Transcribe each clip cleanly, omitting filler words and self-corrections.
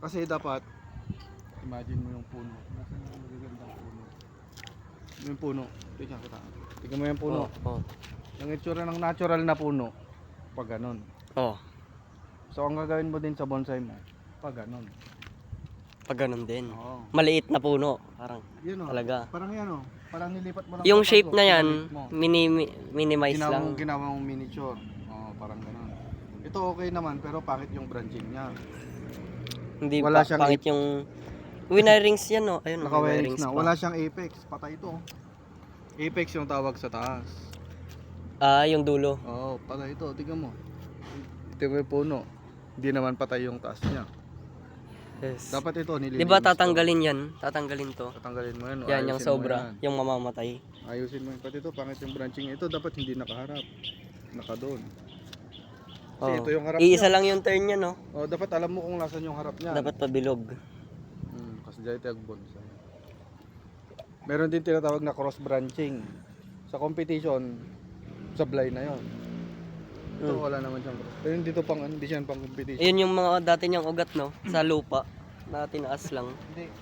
Kasi dapat, imagine mo yung puno. Nasaan yung magagandang puno? Yung puno. Tingnan kita. Tingnan mo yung puno. Oh. Yung itsura ng natural na puno. Pag ganun. Oh. So ang gagawin mo din sa bonsai mo, pag ganun. Pag ganun din. Oo. Maliit na puno. Parang. Yun o. Talaga. Parang yan o. Parang nilipat mo lang. Yung sa shape paso, na yan, pinalit mo. minimize lang. Ginawa mong miniature. Oo, parang ganun. Ito okay naman pero pangit yung branching niya. Hindi Wala pa, siyang pangit yung winarings yan, no? Ayun, Naka-wirings na. pa. Wala siyang apex. Patay ito. Apex yung tawag sa taas. Ah, yung dulo. Oo, patay ito. Tingnan mo. Ito yung puno. Hindi naman patay yung taas niya. Yes. Dapat ito nililinis. Di ba tatanggalin yan? Tatanggalin to. Tatanggalin mo yan. Yan, yung ayusin mo sobra. yan. Yung mamamatay. Ayusin mo yan. Pati ito, pangit yung branching. Ito dapat hindi nakaharap. Nakadoon. Kasi Oh. ito yung harap Iisa niya. lang yung turn niya, no? Oh, dapat alam mo kung nasan yung harap niya. Dapat pabilog. Kasi dahil tiyag bonsai. Meron din tinatawag na cross branching. Sa competition, sablay na yon. Ito wala naman siyang cross. Pero dito pang hindi siya pang competition. Ayun yung mga dati niyang ugat, no? Sa lupa. Na tinaas lang. Hindi.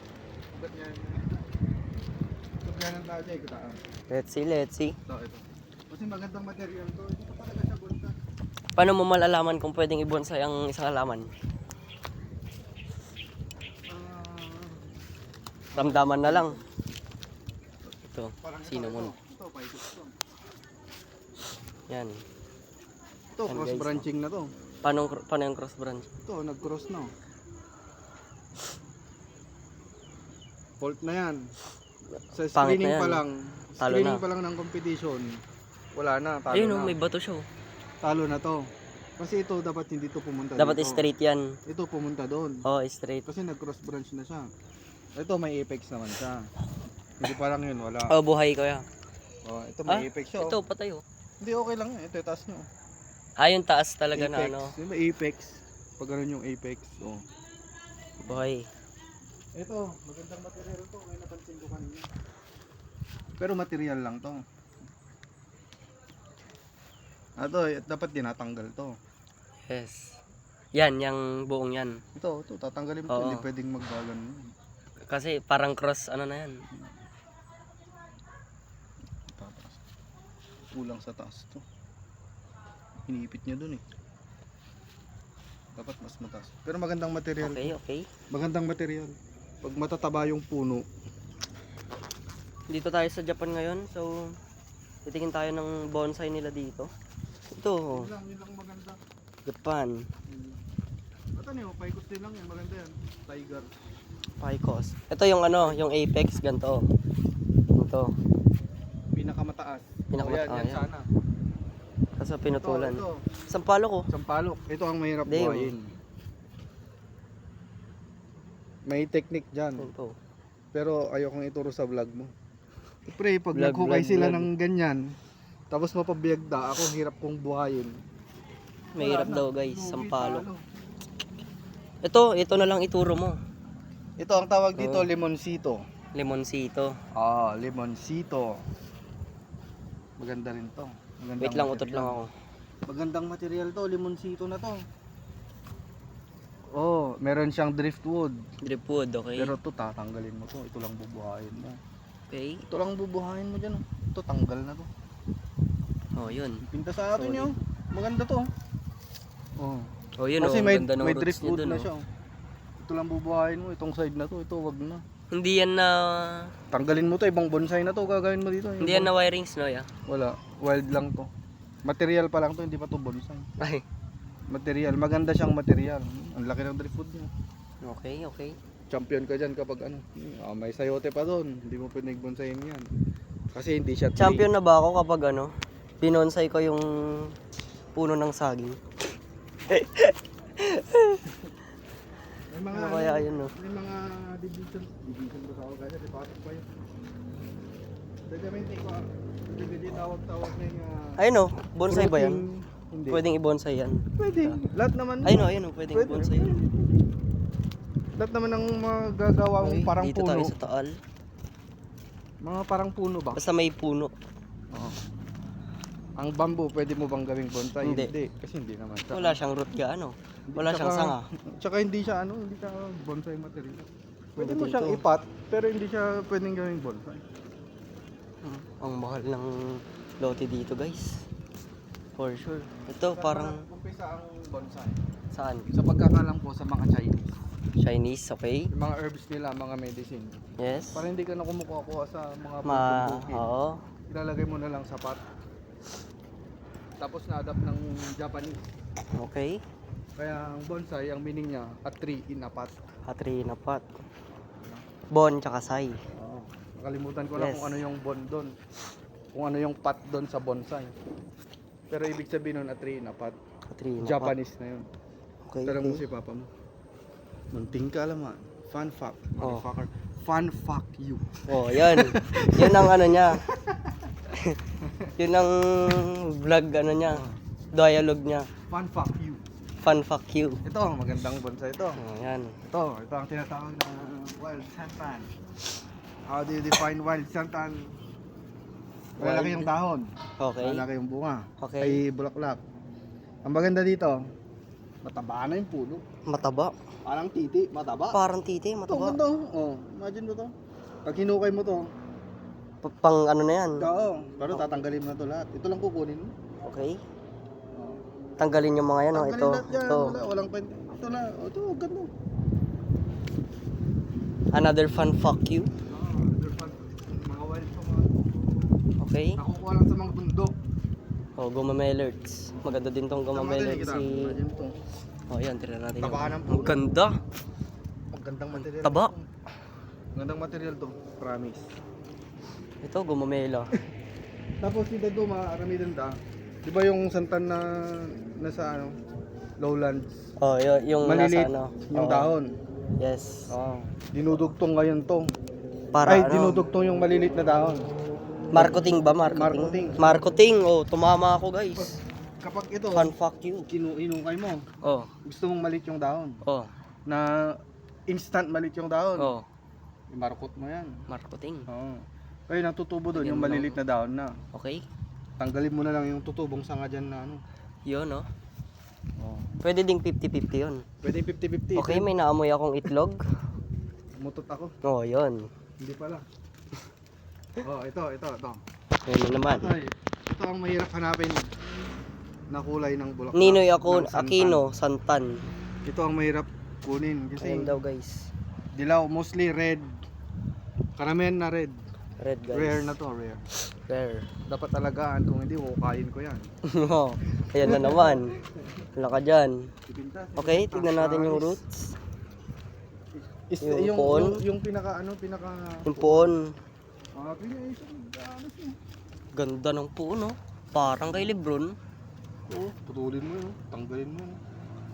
Ugat niya yun. Ugat niya ng tao dyan. Kitaan. Let's see, let's see. Ito. Kasi magandang material to. Ito talaga siya bonsai. Paano mo malalaman kung pwedeng i-bonsai ang isang halaman? Ramdaman na lang. Ito, cinnamon. Ito, paikot to. Yan. Ito, Yan, cross guys, branching na to. Paano yung cross branch? Ito, nag-cross na. Fault na yan. Sa Pangit screening na yan. pa lang, Talo screening na. pa lang ng competition, wala na, talo Ayun, na. no, may bato siya. Oh. Talo na to. Kasi ito dapat hindi to pumunta Dapat dito. straight yan. Ito pumunta doon. Oh, straight. Kasi nag-cross branch na siya. Ito may apex naman siya. Hindi pa lang yun, wala. Oh, buhay ko yan. Oh, ito may apex siya. Ito, patay oh. Hindi okay lang yun. Ito yung taas nyo. Ah, yung taas talaga Apex. na ano. Yung may apex. Pag ganun yung apex. Oh. Buhay. Ito, magandang material to. May napansin ko kanina. Pero material lang to. Ito, dapat dinatanggal to. Yes. Yan, yung buong yan. Ito, tatanggalin mo to. Oo. Hindi pwedeng magbagan. Kasi parang cross, ano na yan. Tataas. Kulang sa taas to. Hinipit niya dun eh. Dapat mas mataas. Pero magandang material. Okay, okay. Magandang material. Pag matataba yung puno. Dito tayo sa Japan ngayon. So, titingin tayo ng bonsai nila dito. Ito, Yun lang maganda. Japan. At ano yun, paikot din lang yan. Maganda yan. Tiger. Picos. Ito yung ano, yung apex, ganito. Ito. Pinakamataas. Pinakamataas, Oh, yan yan. sana. Kaso pinutulan. Ito. Sampalo ko. Sampalok. Ito ang mahirap Damn. buhayin. May technique dyan. Ito. Pero ayokong ituro sa vlog mo. Siyempre, pag Vlog, naghukay vlog, sila vlog. ng ganyan, tapos mapabiyagda, ako hirap kong buhayin. Mahirap Wala daw na. guys, Lugi, sampalo. talo. Ito na lang ituro mo. Ito ang tawag dito, Oh. limoncito. Limoncito. Limoncito. Maganda rin to. Magandang Wait lang, material. utot lang ako. Magandang material to, limoncito na to. Oh, meron siyang driftwood. Dripwood, okay. Pero to tatanggalin mo to. Ito lang bubuhayin mo. Okay. Ito lang bubuhayin mo dyan. Oh. Ito tanggal na to. Oh, yun. Pinta sa atin Solid. yun. Maganda to. Oh. Oh, yun Kasi oh, may, ganda ng may roots niya driftwood dun, na oh. siya. Oh. Ito lang bubuhayin mo. Itong side na to. Ito wag na. Hindi yan na Tanggalin mo to. Ibang bonsai na to. Gagawin mo dito. hindi yan na wirings, no, ya. Wala. Wild lang to. Material pa lang to. Hindi pa to bonsai. Ay. Material. Maganda siyang material. Ang laki ng driftwood niya. Okay, okay. Champion ka dyan kapag ano. May sayote pa doon. Hindi mo pwedeng bonsayin yan. Kasi hindi siya tree. Champion na ba ako kapag ano, binonsai ko yung puno ng saging? May mga, Ano kaya yun, no? May mga division. Division ba sa ako kaya? Di patok pa yun. Dagamente ko. Hindi tawag na yung... Ayun oh, bonsai ba yan? Hindi. Pwedeng i-bonsai yan. Pwede. Lahat naman. Ayun oh, pwedeng i-bonsai yan. Lahat naman ng magagawang Okay, parang dito puno. tayo sa Taal. Mga parang puno ba? Basta may puno. Oo. Ang bamboo, pwede mo bang gawing bonsai? Hindi. Kasi hindi naman siya. Wala siyang root gaano. Wala siyang sanga. Tsaka hindi siya hindi siya bonsai material. Pwede Hindi mo siyang dito. ipat, pero hindi siya pwedeng gawing bonsai. Ang mahal ng lote dito guys. For sure. Ito parang umpisa ang bonsai. saan? Sa pagkakalam ko sa mga Chinese. Chinese, okay? Yung mga herbs nila, mga medicine. Yes. Para hindi ka na kumukuha sa mga bukid. Oo. Ilalagay mo na lang sa pot. Tapos na-adapt ng Japanese. Okay. Kaya ang bonsai, ang meaning niya, a tree in a pot. Hatri na pot. Bon tsaka sai. Oo. Nakalimutan ko na Yes. kung ano yung bon doon. Kung ano yung pot doon sa bonsai. Pero ibig sabihin nun, a tree in a pot. Hatri na pot. Japanese na yun. Okay. Tanong mo okay. si papa mo. Munting ka alaman. Fun fact. Oh. Motherfucker. Fun fuck you. Oh, yan. Yun ang ano niya. Yun ang vlog ano niya. Dialogue niya. Fun fuck you. Fun fuck you. Ito, magandang bonsai ito. Oh, yan. Ito ang tinatawag na wild santan. How do you define wild santan? Malalaki Wild? yung dahon. Okay. Malalaki yung bunga. Okay. Ay bulaklak. Ang maganda dito, mataba na yung puno. Mataba. Parang titi, mataba. Parang titi, Ito, mataba. ganda. Oh, imagine mo to. Pag hinukay mo to, Pang ano na yan. oo, pero tatanggalin mo na to lahat. Ito lang kukunin mo. Okay. Oh. Tanggalin yung mga yan. Oh. Tanggalin Ito. lahat yan. Ito. Wala, walang pwede. Ito na. Oh, ito, ganda. Another fun fuck you. Mga wild pa mga. Okay. Nakukuha lang sa mga bundok. Oh, gumamelerts. Maganda din tong gumamelerts si... Imagine mo to. Oh, yan. Tira natin. Taba ka ng Ang puno. ganda. Magandang material. Taba. to. Magandang material to. Promise. Ito, gumamela. Tapos dito do, marami din da. Di ba yung santan na nasa lowlands? Oh, yung Maliliit nasa ano. yung Oo. dahon. Yes. Oh. Dinudugtong ngayon to. Para Ay, ano? dinudugtong yung maliliit na dahon. Marketing ba? Marketing? Marketing. Marketing. Oh, tumama ako guys. Kapag ito, Fun fuck you. inukay mo, Oh. gusto mong maliit yung dahon. Oh. Na instant maliit yung dahon. Oh. Imarkot mo yan. Marketing. Oo. Kaya natutubo doon yung Tingnan mo maliliit na dahon na. Okay. Tanggalin mo na lang yung tutubong sanga dyan na Yun, oh. Oh. Pwede ding 50-50 yun. Pwede 50-50. Okay, may naamoy akong itlog. Mutot ako. Oh, yun. Hindi pala. Oh, ito. Yun na naman. Ito ang mahirap hanapin na kulay ng bulaklak. Ninoy ako, ng santan. Aquino, Santan. Ito ang mahirap kunin kasi Ayan daw guys. dilaw, mostly red. Karamihan na red. Red guys. Rare na to, rare. Rare. Dapat talagaan, kung hindi, hukayin ko yan. Oh, ayan na naman. Wala ka dyan. Ibinta, Okay, tignan natin yung roots. Yung puon? Yung pinaka. Yung puon. Ano siya? Ganda ng puon, oh. Parang kay Lebron. Oo, putulin mo yun. Tanggalin mo yun.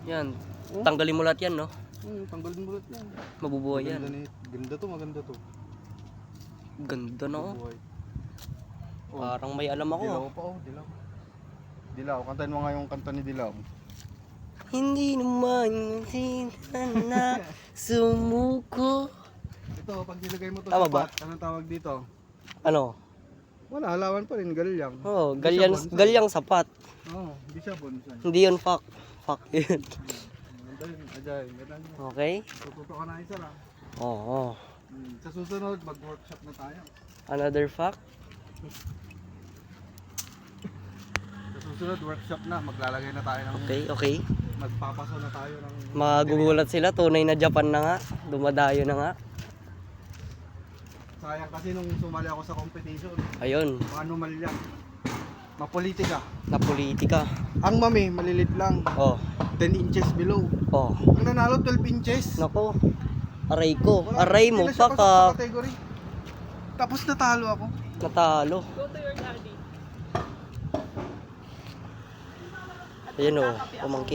Yan. Oh. Tanggalin mo lahat yan, no? Tanggalin mo ulit yan. Mabubuhay Maganda yan. Ganda to, maganda to. Ganda na, oh. Mabubuhay. Parang may alam ako. Dilaw pa, dilaw. Dilaw, kantahin mo nga yung kanta ni Dilaw. Hindi naman na sumuko. Ito, pag nilagay mo to Tama sa ba? pot, anong tawag dito? Ano? Wala, halawan pa rin, galyang. Oh, Hindi siya bonsai. galyang sapat. Oo, hindi siya bonsai. Hindi yun fuck. Fuck yun. Ganda yun, ajay, ganda yun. Okay? Tututo ka na isa lang. Oo. Sa susunod, mag-workshop na tayo. Another fuck? Sa susunod, workshop na. Maglalagay na tayo ng... Okay, okay. Magpapaso na tayo ng... Magugulat sila. Tunay na Japan na nga. Dumadayo na nga. Sayang kasi nung sumali ako sa competition, Ayun. anomalya. Mapolitika. Na politika. Ang mami, malilit lang. Oh. 10 inches below. Oh. Ang nanalo, 12 inches. Nako. Aray ko. Wala, Aray mo hindi na siya pa pasok sa ka. category. Tapos natalo ako. Natalo. Ayun, oh. Pumangkin.